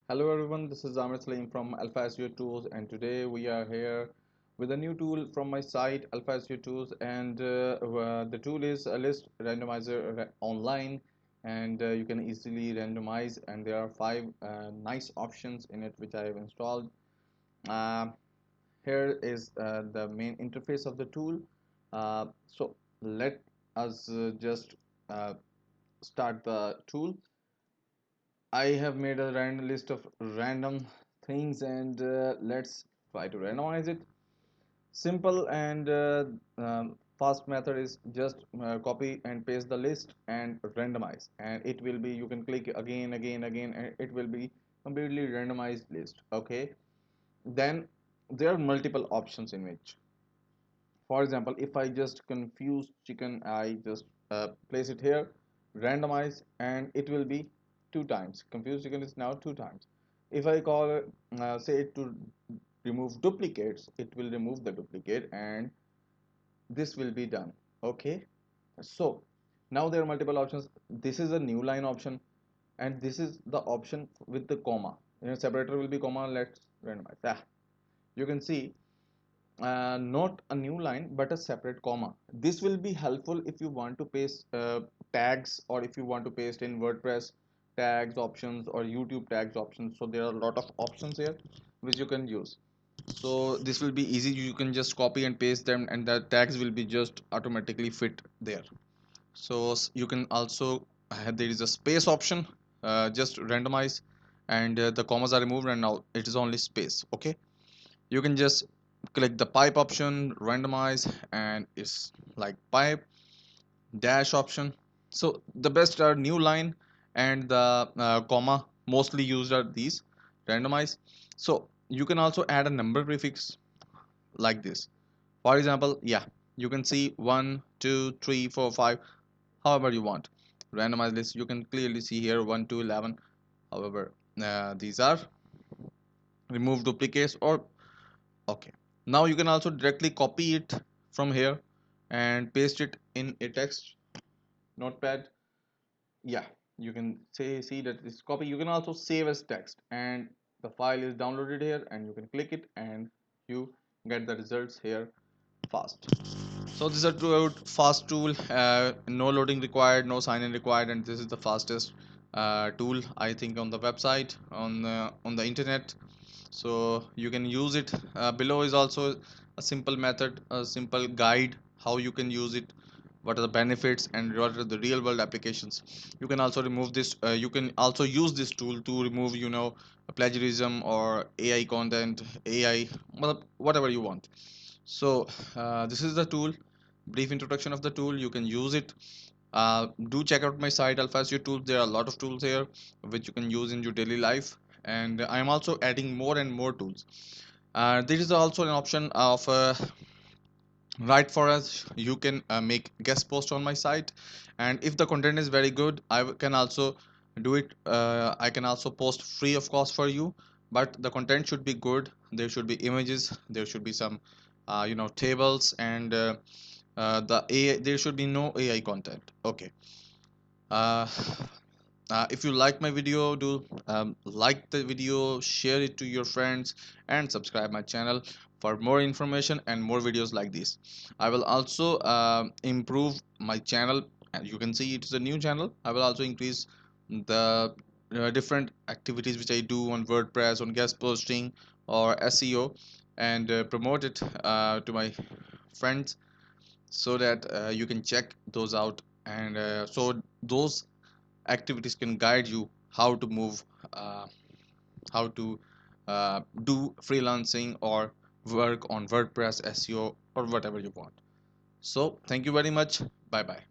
Hello everyone, this is Amir Salim from Alpha SEO Tools, and today we are here with a new tool from my site Alpha SEO Tools, and the tool is a list randomizer online, and you can easily randomize, and there are five nice options in it which I have installed. Uh, Here is the main interface of the tool. So let us just uh, start the tool. I have made a random list of random things, and let's try to randomize it. Simple and fast method is just copy and paste the list and randomize, and it will be, you can click again, and it will be completely randomized list. Okay, then there are multiple options in which, for example, if I just confuse chicken, I just place it here, randomize, and it will be two times. Confused chicken is now two times. If I call it, say it to remove duplicates, it will remove the duplicate, and this will be done. Okay, so now there are multiple options. This is a new line option, and this is the option with the comma. Separator will be comma. Let's randomize. You can see not a new line but a separate comma. This will be helpful if you want to paste tags, or if you want to paste in WordPress tags options or YouTube tags options. So there are a lot of options here which you can use. So this will be easy, you can just copy and paste them, and the tags will be just automatically fit there. So you can also there is a space option, just randomize, and the commas are removed, and now it is only space. Okay, you can just click the pipe option, randomize, and it's like pipe dash option. So the best are new line and the comma, mostly used are these, randomize. So you can also add a number prefix like this. For example, yeah, you can see 1 2 3 4 5, however you want. Randomize list, you can clearly see here 1 to 11. However, these are remove duplicates, or okay, now you can also directly copy it from here and paste it in a text notepad. Yeah, you can see that it's copy. You can also save as text, and the file is downloaded here, and you can click it and you get the results here fast. So this is a fast tool, no loading required, no sign in required, and this is the fastest tool I think on the website, on the internet. So you can use it. Below is also a simple method, a simple guide how you can use it, what are the benefits and what are the real world applications. You can also remove this, you can also use this tool to remove, plagiarism or AI content, AI, well, whatever you want. So this is the tool, brief introduction of the tool. You can use it. Do check out my site Alphasio Tools. There are a lot of tools here which you can use in your daily life, and I am also adding more and more tools. There is also an option of write for us. You can make guest post on my site, and if the content is very good, can also do it. I can also post free of cost for you, but the content should be good. There should be images, there should be some tables, and the AI, there should be no AI content. Okay. uh, if you like my video, do like the video, share it to your friends, and subscribe my channel for more information and more videos like this. I will also improve my channel, and you can see it's a new channel. I will also increase the different activities which I do on WordPress, on guest posting or SEO, and promote it to my friends, so that you can check those out, and so those activities can guide you how to move, uh, how to do freelancing or work on WordPress, SEO, or whatever you want. So thank you very much. Bye bye.